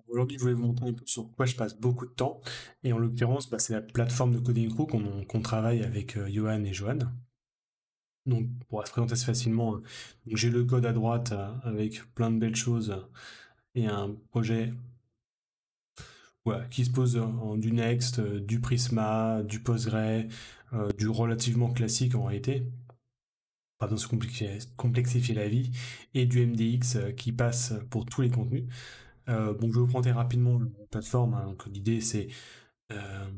Aujourd'hui, je voulais vous montrer un peu sur quoi je passe beaucoup de temps. Et en l'occurrence, c'est la plateforme de Coding Crew qu'on travaille avec Johan et Johan. Donc, pour se présenter assez facilement, donc j'ai le code à droite avec plein de belles choses et un projet voilà, qui se pose en du Next, du Prisma, du Postgre, du relativement classique en réalité, pas besoin de complexifier la vie, et du MDX qui passe pour tous les contenus. Bon, je vais vous présenter rapidement la plateforme, hein. Donc, l'idée c'est euh,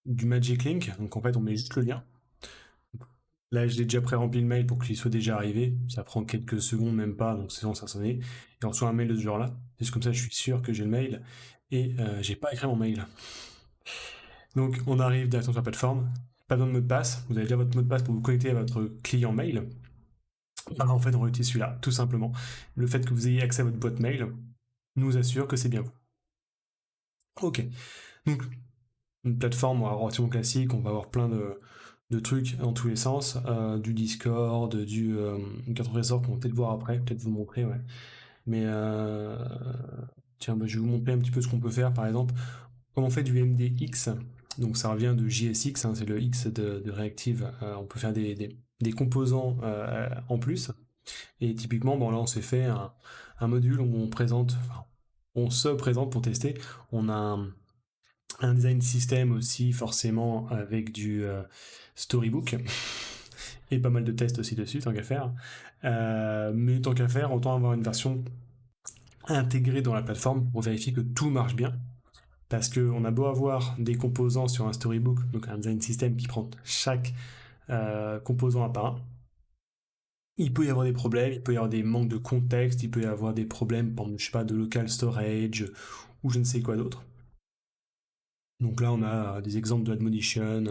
du Magic Link. Donc en fait, on met juste le lien. Là, j'ai déjà pré-rempli le mail pour qu'il soit déjà arrivé. Ça prend quelques secondes, même pas, donc c'est bon, ça sonne. Et on reçoit un mail de ce genre-là. C'est comme ça, je suis sûr que j'ai le mail. Et j'ai pas écrit mon mail. Donc on arrive directement sur la plateforme. Pas besoin de mot de passe. Vous avez déjà votre mot de passe pour vous connecter à votre client mail. En fait, on utilise celui-là, tout simplement. Le fait que vous ayez accès à votre boîte mail nous assure que c'est bien vous. Ok. Donc une plateforme relativement classique, on va avoir plein de trucs dans tous les sens, du Discord, du quatre réseaux qu'on va peut-être voir après, peut-être vous montrer, ouais. Mais tiens, je vais vous montrer un petit peu ce qu'on peut faire, par exemple, comme on fait du MDX, donc ça revient de JSX, hein, c'est le X de Reactive, on peut faire des composants en plus, et typiquement, bon là on s'est fait un module où on présente, enfin, on se présente pour tester, on a un design system aussi, forcément, avec du storybook. Et pas mal de tests aussi dessus, tant qu'à faire. Mais tant qu'à faire, autant avoir une version intégrée dans la plateforme pour vérifier que tout marche bien. Parce qu'on a beau avoir des composants sur un storybook, donc un design system qui prend chaque composant à part un, il peut y avoir des problèmes, il peut y avoir des manques de contexte, il peut y avoir des problèmes, je sais pas, de local storage ou je ne sais quoi d'autre. Donc là, on a des exemples de admonition.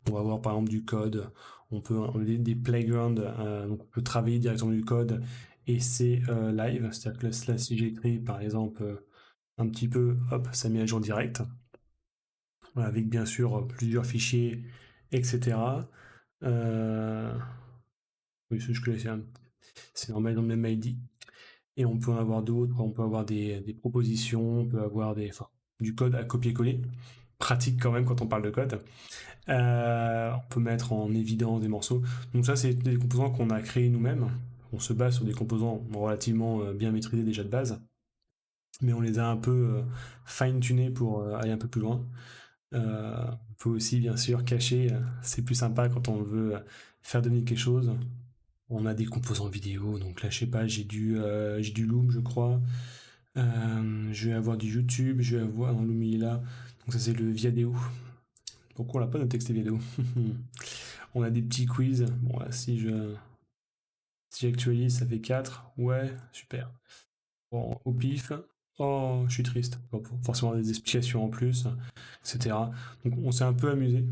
On va voir par exemple du code. On a des playgrounds. Donc on peut travailler directement du code et c'est live. C'est-à-dire que là, si j'écris par exemple un petit peu, hop, ça met à jour direct. Avec bien sûr plusieurs fichiers, etc. Euh, oui, c'est normal dans le même ID. Et on peut en avoir d'autres. On peut avoir des propositions. On peut avoir enfin, du code à copier-coller. Pratique quand même quand on parle de code. On peut mettre en évidence des morceaux. Donc ça, c'est des composants qu'on a créés nous-mêmes. On se base sur des composants relativement bien maîtrisés déjà de base, mais on les a un peu fine-tunés pour aller un peu plus loin. On peut aussi, bien sûr, cacher. C'est plus sympa quand on veut faire devenir quelque chose. On a des composants vidéo, donc là, je sais pas, j'ai du Loom, je crois. Je vais avoir du YouTube, je vais avoir un Loom il est là. Donc ça, c'est le Viadeo. Pourquoi on l'a pas noté que c'était Viadeo? On a des petits quiz. Bon, là, si j'actualise, ça fait 4. Ouais, super. Bon, au pif. Oh, je suis triste. Bon, forcément des explications en plus, etc. Donc on s'est un peu amusé.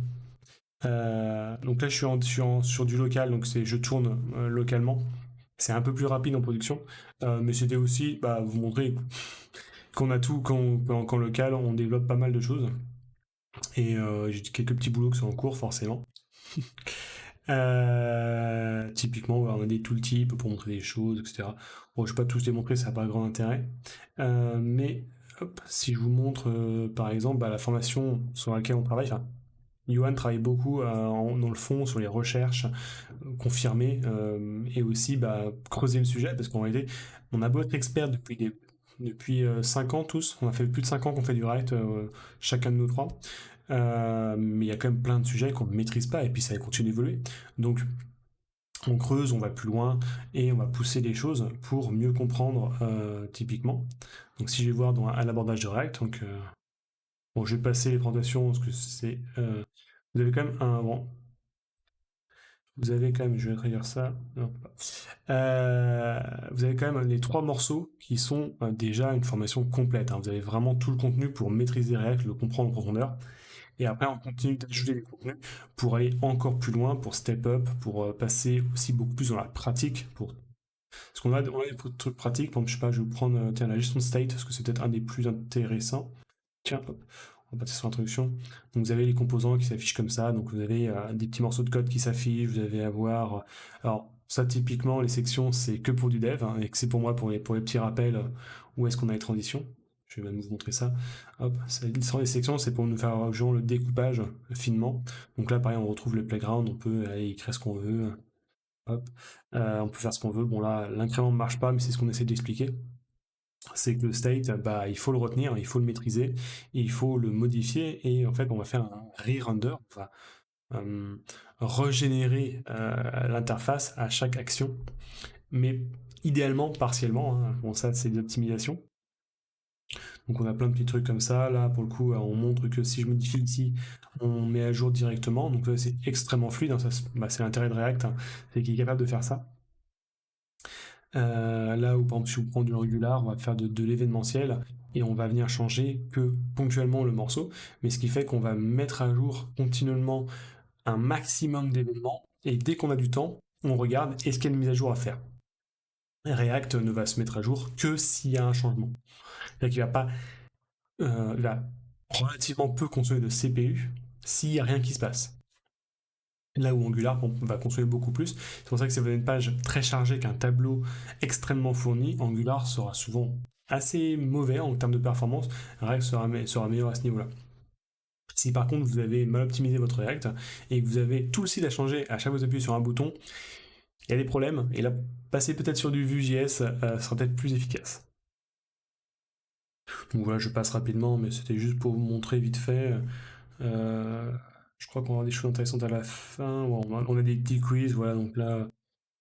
Donc là, sur du local, donc je tourne localement. C'est un peu plus rapide en production, mais c'était aussi vous montrer qu'on a tout, qu'en local, on développe pas mal de choses. Et j'ai quelques petits boulots qui sont en cours, forcément. Typiquement, on a des tooltips pour montrer des choses, etc. Bon, je ne vais pas tous les montrer, ça n'a pas grand intérêt. Mais hop, si je vous montre, par exemple, la formation sur laquelle on travaille, enfin, Johan travaille beaucoup dans le fond sur les recherches confirmées et aussi creuser le sujet parce qu'en réalité, on a beau être expert depuis 5 ans tous, on a fait plus de 5 ans qu'on fait du React, chacun de nous trois. Mais il y a quand même plein de sujets qu'on ne maîtrise pas et puis ça continue d'évoluer. Donc on creuse, on va plus loin et on va pousser les choses pour mieux comprendre typiquement. Donc si je vais voir à l'abordage de React, donc bon, je vais passer les présentations parce que vous avez quand même vous avez quand même, je vais traduire ça. Non, vous avez quand même les trois morceaux qui sont déjà une formation complète, hein. Vous avez vraiment tout le contenu pour maîtriser React, le comprendre en profondeur. Et après, on continue d'ajouter des contenus pour aller encore plus loin, pour step up, pour passer aussi beaucoup plus dans la pratique. Parce on a des trucs pratiques. Par exemple, je sais pas, je vais vous prendre tiens, la gestion de state, parce que c'est peut-être un des plus intéressants. Tiens, hop, on va passer sur l'introduction. Donc, vous avez les composants qui s'affichent comme ça. Donc, vous avez des petits morceaux de code qui s'affichent. Vous allez avoir. Alors, ça, typiquement, les sections, c'est que pour du dev, hein, et que c'est pour moi, pour les petits rappels, où est-ce qu'on a les transitions. Je vais même vous montrer ça. Hop, sans les sections, c'est pour nous faire genre, le découpage finement. Donc là, pareil, on retrouve le playground, on peut aller écrire ce qu'on veut. Hop, on peut faire ce qu'on veut. Bon là, l'incrément ne marche pas, mais c'est ce qu'on essaie d'expliquer. C'est que le state, bah, il faut le retenir, il faut le maîtriser, il faut le modifier, et en fait, on va faire un re-render, on va régénérer l'interface à chaque action, mais idéalement partiellement, hein. Bon, ça, c'est des optimisations. Donc on a plein de petits trucs comme ça. Là, pour le coup, on montre que si je modifie ici, on met à jour directement. Donc là, c'est extrêmement fluide, hein. Ça, c'est l'intérêt de React, hein, c'est qu'il est capable de faire ça. Là où, par exemple, si on prend du Angular, on va faire de l'événementiel et on va venir changer que ponctuellement le morceau. Mais ce qui fait qu'on va mettre à jour continuellement un maximum d'événements. Et dès qu'on a du temps, on regarde est-ce qu'il y a une mise à jour à faire. React ne va se mettre à jour que s'il y a un changement. C'est-à-dire qu'il va pas il va relativement peu consommer de CPU s'il n'y a rien qui se passe. Là où Angular va consommer beaucoup plus. C'est pour ça que si vous avez une page très chargée qu'un tableau extrêmement fourni, Angular sera souvent assez mauvais en termes de performance. React sera meilleur à ce niveau-là. Si par contre vous avez mal optimisé votre React et que vous avez tout le site à changer à chaque fois que vous appuyez sur un bouton, il y a des problèmes. Et là, passer peut-être sur du Vue.js sera peut-être plus efficace. Donc voilà, je passe rapidement, mais c'était juste pour vous montrer vite fait. Je crois qu'on va avoir des choses intéressantes à la fin. Bon, on a des petits quiz, voilà, donc là,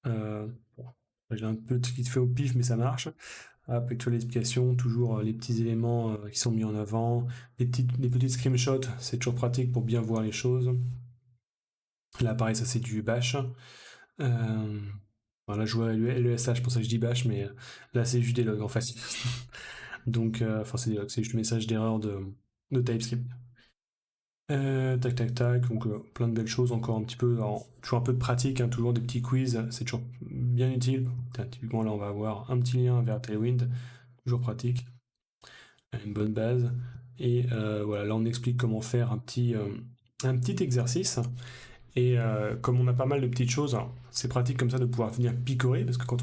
bon, j'ai un peu de fait au pif, mais ça marche. Hop, actualisation, toujours les petits éléments qui sont mis en avant. Des petites screenshots, c'est toujours pratique pour bien voir les choses. Là, pareil, ça c'est du bash. Voilà, je vois le SH, pour ça que je dis bash, mais là c'est juste des logs en fait. Donc, enfin, c'est des logs, c'est juste le message d'erreur de TypeScript. Tac tac tac, donc plein de belles choses, encore un petit peu, toujours un peu de pratique, hein, toujours des petits quiz, c'est toujours bien utile. Typiquement là on va avoir un petit lien vers Tailwind, toujours pratique, une bonne base. Et voilà, là on explique comment faire un petit exercice. Et comme on a pas mal de petites choses, hein, c'est pratique comme ça de pouvoir venir picorer, parce que quand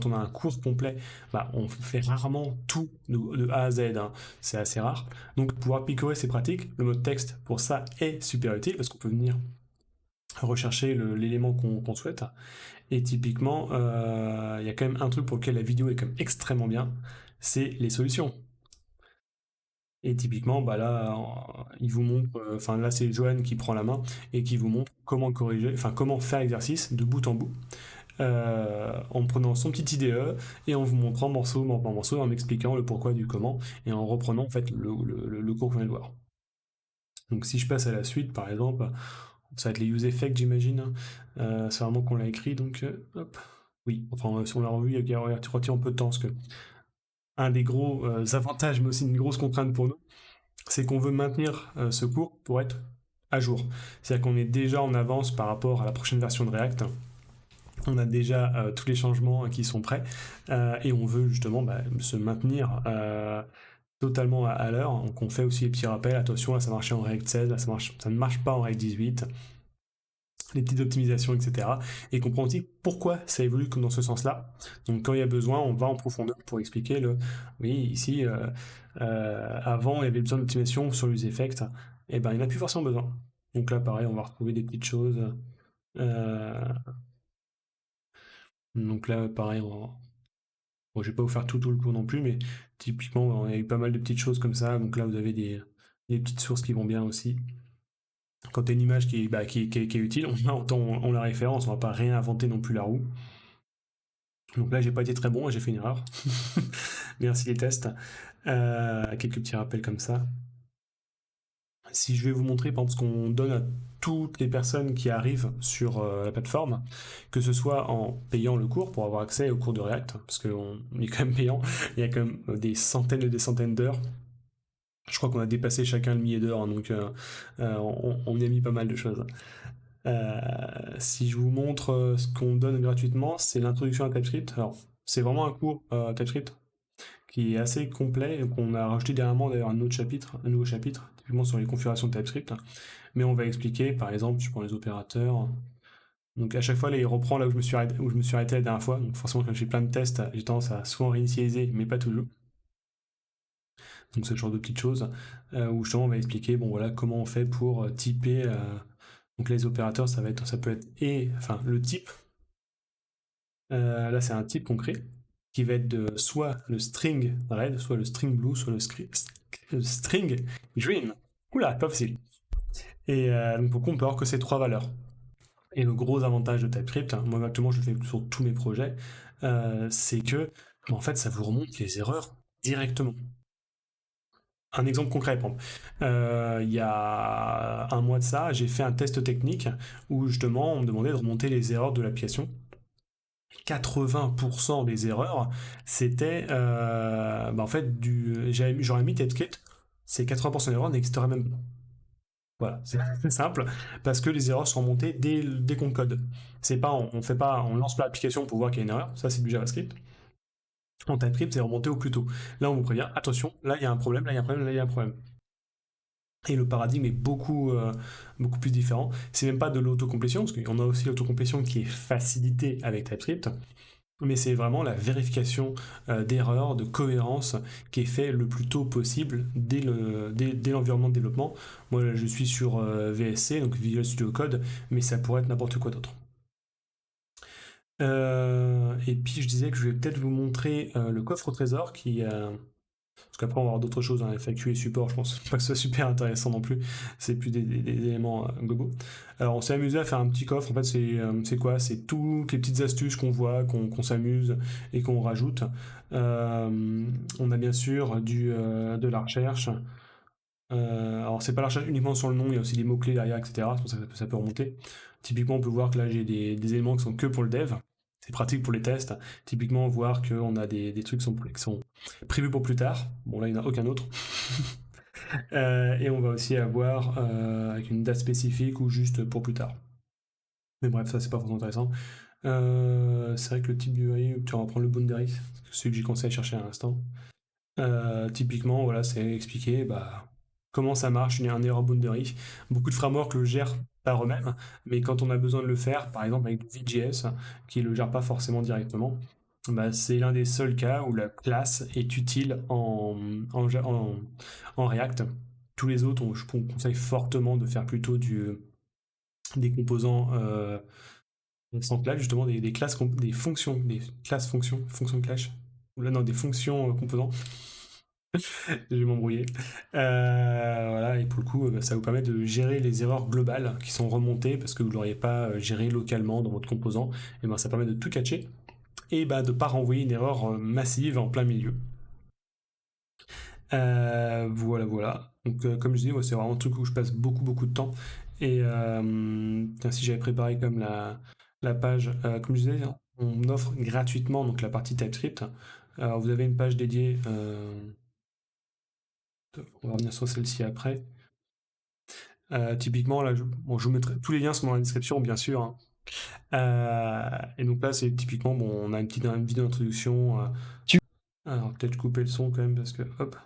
on a un cours complet, bah, on fait rarement tout de A à Z, hein. C'est assez rare. Donc pouvoir picorer, c'est pratique. Le mode texte, pour ça, est super utile, parce qu'on peut venir rechercher l'élément qu'on souhaite. Et typiquement, il y a quand même un truc pour lequel la vidéo est quand même extrêmement bien, c'est les solutions. Et typiquement, bah là, il vous montre, enfin là c'est Johan qui prend la main et qui vous montre comment corriger, enfin comment faire l'exercice de bout en bout, en prenant son petit IDE et en vous montrant morceau par morceau, en m'expliquant le pourquoi du comment et en reprenant en fait le cours qu'on vient de voir. Donc si je passe à la suite, par exemple, ça va être les use effects, j'imagine. C'est vraiment qu'on l'a écrit, donc hop. Oui, enfin si on l'a revu, il retient un peu de temps parce que un des gros avantages, mais aussi une grosse contrainte pour nous, c'est qu'on veut maintenir ce cours pour être à jour. C'est-à-dire qu'on est déjà en avance par rapport à la prochaine version de React. On a déjà tous les changements qui sont prêts et on veut justement se maintenir totalement à l'heure. Donc on fait aussi les petits rappels. Attention, là ça marchait en React 16, là ça ne marche pas en React 18. Les petites optimisations, etc. Et comprendre aussi pourquoi ça évolue comme dans ce sens-là. Donc quand il y a besoin, on va en profondeur pour expliquer oui, ici, avant, il y avait besoin d'optimisation sur les effects, et ben il n'y en a plus forcément besoin. Donc là, pareil, on va retrouver des petites choses. Euh, donc là, pareil, bon, je vais pas vous faire tout le cours non plus, mais typiquement, on a eu pas mal de petites choses comme ça. Donc là, vous avez des petites sources qui vont bien aussi. Quand tu as une image qui est utile, on la référence, on va pas réinventer non plus la roue. Donc là, j'ai pas été très bon, j'ai fait une erreur. Merci les tests. Quelques petits rappels comme ça. Si je vais vous montrer, par exemple, ce qu'on donne à toutes les personnes qui arrivent sur la plateforme, que ce soit en payant le cours pour avoir accès au cours de React, parce qu'on est quand même payant, il y a quand même des centaines et des centaines d'heures. Je crois qu'on a dépassé chacun le millier d'heures, hein, donc on y a mis pas mal de choses. Si je vous montre ce qu'on donne gratuitement, c'est l'introduction à TypeScript. Alors, c'est vraiment un cours TypeScript qui est assez complet et qu'on a rajouté dernièrement d'ailleurs un nouveau chapitre, typiquement sur les configurations de TypeScript. Mais on va expliquer, par exemple, je prends les opérateurs. Donc à chaque fois, là, il reprend là où je me suis arrêté la dernière fois. Donc forcément, quand j'ai plein de tests, j'ai tendance à souvent réinitialiser, mais pas toujours. Donc ce genre de petites choses où justement on va expliquer bon voilà comment on fait pour typer. Donc les opérateurs ça peut être enfin le type. Là c'est un type concret qui va être de soit le string red, soit le string blue, soit le string green. Oula, pas facile. Et donc pour on peut avoir que ces trois valeurs. Et le gros avantage de TypeScript, moi actuellement je le fais sur tous mes projets, c'est que en fait ça vous remonte les erreurs directement. Un exemple concret, par exemple. Il y a un mois de ça, j'ai fait un test technique où justement on me demandait de remonter les erreurs de l'application. 80% des erreurs, c'était en fait j'aurais mis TypeScript, ces 80% d'erreurs n'existeraient même pas. Voilà, c'est simple, parce que les erreurs sont remontées dès qu'on code. C'est pas, on fait pas, on lance pas l'application pour voir qu'il y a une erreur, ça c'est du JavaScript. En TypeScript, c'est remonté au plus tôt. Là, on vous prévient, attention, là il y a un problème, là il y a un problème, là il y a un problème. Et le paradigme est beaucoup plus différent. C'est même pas de l'autocomplétion, parce qu'on a aussi l'autocomplétion qui est facilitée avec TypeScript, mais c'est vraiment la vérification d'erreurs, de cohérence qui est fait le plus tôt possible dès l'environnement de développement. Moi, là, je suis sur VSC, donc Visual Studio Code, mais ça pourrait être n'importe quoi d'autre. Et puis je disais que je vais peut-être vous montrer le coffre au trésor qui, parce qu'après, on va avoir d'autres choses, hein, FAQ et support, je pense pas que ce soit super intéressant non plus. C'est plus des éléments globaux. Alors, on s'est amusé à faire un petit coffre. En fait, c'est quoi? C'est toutes les petites astuces qu'on voit, qu'on s'amuse et qu'on rajoute. On a bien sûr de la recherche. Alors, c'est pas la recherche uniquement sur le nom, il y a aussi des mots-clés derrière, etc. C'est pour ça que ça peut remonter. Typiquement, on peut voir que là, j'ai des éléments qui sont que pour le dev. C'est pratique pour les tests. Typiquement, voir qu'on a des trucs qui sont prévus pour plus tard. Bon, là, il n'y en a aucun autre. Et on va aussi avoir avec une date spécifique ou juste pour plus tard. Mais bref, ça, c'est pas vraiment intéressant. C'est vrai que le type d'URI, tu vas reprendre le boundary, celui que j'ai commencé à chercher à l'instant. Typiquement, voilà, c'est expliquer comment ça marche un error boundary. Beaucoup de frameworks le gèrent par eux-mêmes, mais quand on a besoin de le faire, par exemple avec Vue.js, qui ne le gère pas forcément directement, c'est l'un des seuls cas où la classe est utile en React. Tous les autres, je vous conseille fortement de faire plutôt des composants sans clash, justement des classes, des fonctions, des classes fonctions clash. Là, non, des fonctions composants. Je vais m'embrouiller. Voilà, et pour le coup, ça vous permet de gérer les erreurs globales qui sont remontées parce que vous ne l'auriez pas géré localement dans votre composant. Et ça permet de tout catcher et de ne pas renvoyer une erreur massive en plein milieu. Voilà. Donc, comme je dis, c'est vraiment un truc où je passe beaucoup de temps. Et si j'avais préparé comme la page, comme je disais, on offre gratuitement donc la partie TypeScript. Alors, vous avez une page dédiée. On va revenir sur celle-ci après. Typiquement, là, je vous mettrai tous les liens sont dans la description, bien sûr. Hein. Et donc là, c'est typiquement, on a une vidéo d'introduction. Alors, peut-être couper le son quand même parce que, hop.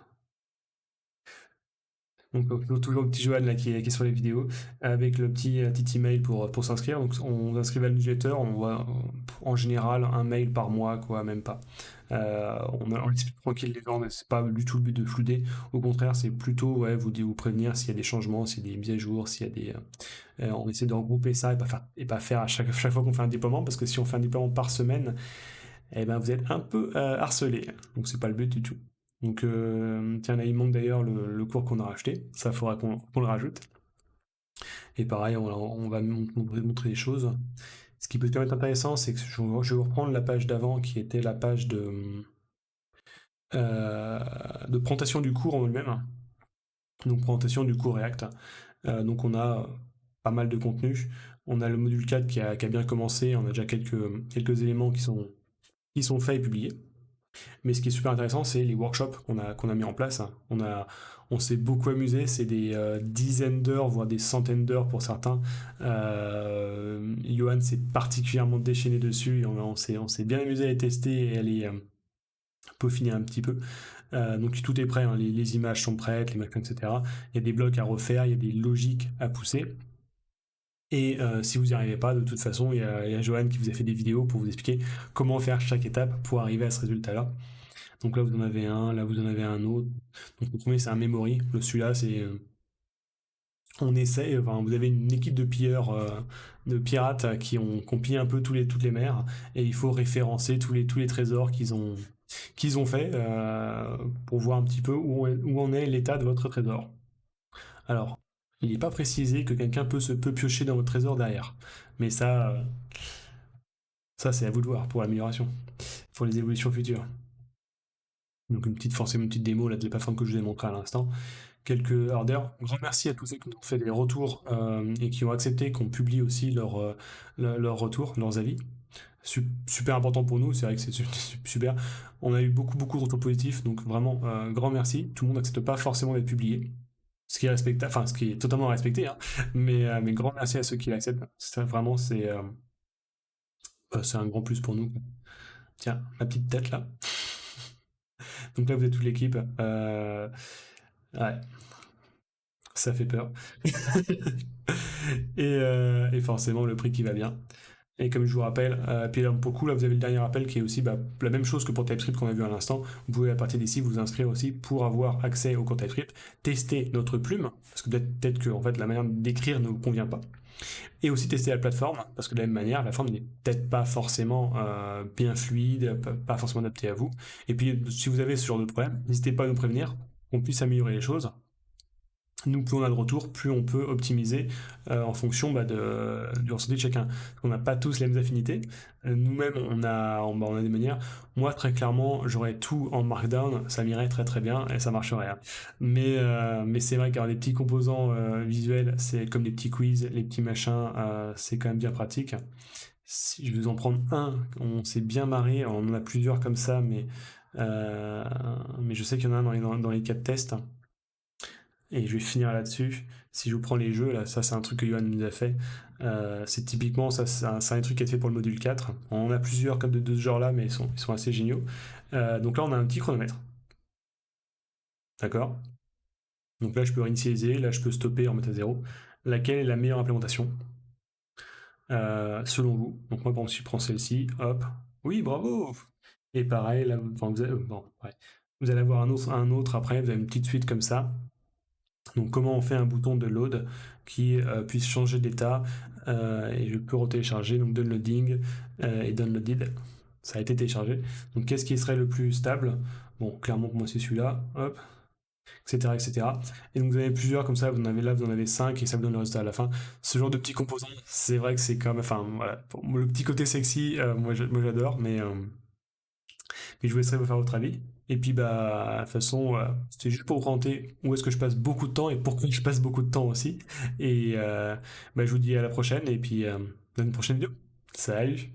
Donc toujours le petit Johan là, qui est sur les vidéos, avec le petit email pour s'inscrire. Donc on s'inscrit à la newsletter, on voit en général un mail par mois, quoi, même pas. On explique tranquille les gens, mais c'est pas du tout le but de flouder. Au contraire, c'est plutôt vous prévenir s'il y a des changements, s'il y a des mises à jour, s'il y a des. On essaie de regrouper ça et pas faire à chaque fois qu'on fait un déploiement, parce que si on fait un déploiement par semaine, vous êtes un peu harcelé. Donc c'est pas le but du tout. Donc, tiens, là, il manque d'ailleurs le cours qu'on a racheté. Ça, faudra qu'on le rajoute. Et pareil, on va montrer des choses. Ce qui peut quand même être intéressant, c'est que je vais vous reprendre la page d'avant, qui était la page de présentation du cours en lui-même. Donc, présentation du cours React. Donc, on a pas mal de contenu. On a le module 4 qui a bien commencé. On a déjà quelques éléments qui sont faits et publiés. Mais ce qui est super intéressant, c'est les workshops qu'on a mis en place. On s'est beaucoup amusé, c'est des dizaines d'heures, voire des centaines d'heures pour certains. Johan s'est particulièrement déchaîné dessus, et on s'est bien amusé à les tester et à les peaufiner un petit peu. Donc tout est prêt, hein, les images sont prêtes, les machins, etc. Il y a des blocs à refaire, il y a des logiques à pousser. Et si vous n'y arrivez pas, de toute façon, il y a Johan qui vous a fait des vidéos pour vous expliquer comment faire chaque étape pour arriver à ce résultat-là. Donc là, vous en avez un, là, vous en avez un autre. Donc le premier, c'est un memory. Celui-là, c'est on essaie, enfin, vous avez une équipe de pilleurs, de pirates qui ont pillé un peu toutes les mers, et il faut référencer tous les trésors qu'ils ont fait pour voir un petit peu où en est l'état de votre trésor. Alors, il n'est pas précisé que quelqu'un peut piocher dans votre trésor derrière, mais ça c'est à vous de voir pour l'amélioration, pour les évolutions futures. Donc forcément une petite démo là, de la plateforme que je vous ai montré à l'instant. Alors d'ailleurs, grand merci à tous ceux qui nous ont fait des retours et qui ont accepté qu'on publie aussi leurs retours, leurs avis. Super important pour nous, c'est vrai que c'est super. On a eu beaucoup de retours positifs, donc vraiment grand merci. Tout le monde n'accepte pas forcément d'être publié, ce qui est respectable, enfin ce qui est totalement respecté, hein. Mais grand merci à ceux qui l'acceptent. Ça vraiment c'est un grand plus pour nous. Tiens, ma petite tête là. Donc là vous êtes toute l'équipe. Ouais, ça fait peur. Et forcément le prix qui va bien. Et comme je vous rappelle, puis là, pour le coup, là, vous avez le dernier rappel qui est aussi la même chose que pour TypeScript qu'on a vu à l'instant. Vous pouvez à partir d'ici vous inscrire aussi pour avoir accès au code TypeScript, tester notre plume, parce que peut-être que en fait, la manière d'écrire ne vous convient pas, et aussi tester la plateforme, parce que de la même manière, la plateforme n'est peut-être pas forcément bien fluide, pas forcément adaptée à vous. Et puis, si vous avez ce genre de problème, n'hésitez pas à nous prévenir, qu'on puisse améliorer les choses. Nous, plus on a de retour, plus on peut optimiser en fonction du ressenti de chacun. On n'a pas tous les mêmes affinités. Nous-mêmes, on a des manières. Moi, très clairement, j'aurais tout en Markdown, ça m'irait très très bien et ça marcherait, hein. Mais c'est vrai qu'avoir des petits composants visuels, c'est comme des petits quiz, les petits machins, c'est quand même bien pratique. Si je vais vous en prendre un, on s'est bien marré, on en a plusieurs comme ça, mais je sais qu'il y en a un dans les cas de test. Et je vais finir là-dessus. Si je vous prends les jeux, là, ça c'est un truc que Johan nous a fait. C'est typiquement, ça c'est un truc qui a été fait pour le module 4. On en a plusieurs comme de ce genre-là, mais ils sont assez géniaux. Donc là, on a un petit chronomètre. D'accord. Donc là, je peux réinitialiser, là, je peux stopper, remettre à zéro. Laquelle est la meilleure implémentation selon vous? Donc moi, par exemple, si je prends celle-ci, hop. Oui, bravo! Et pareil, là, enfin, bon, ouais. Vous allez avoir un autre après, vous avez une petite suite comme ça. Donc comment on fait un bouton de load qui puisse changer d'état et je peux retélécharger, donc downloading et downloaded, ça a été téléchargé. Donc qu'est-ce qui serait le plus stable? Bon, clairement pour moi c'est celui-là, hop, etc., etc. Et donc vous en avez plusieurs comme ça, vous en avez 5 et ça vous donne le résultat à la fin. Ce genre de petits composants, c'est vrai que c'est quand même, enfin voilà, le petit côté sexy, moi j'adore, mais je vous laisserai vous faire votre avis. Et puis, bah, de toute façon, c'était juste pour vous présenter où est-ce que je passe beaucoup de temps et pourquoi je passe beaucoup de temps aussi. Et bah, je vous dis à la prochaine et puis à une prochaine vidéo. Salut!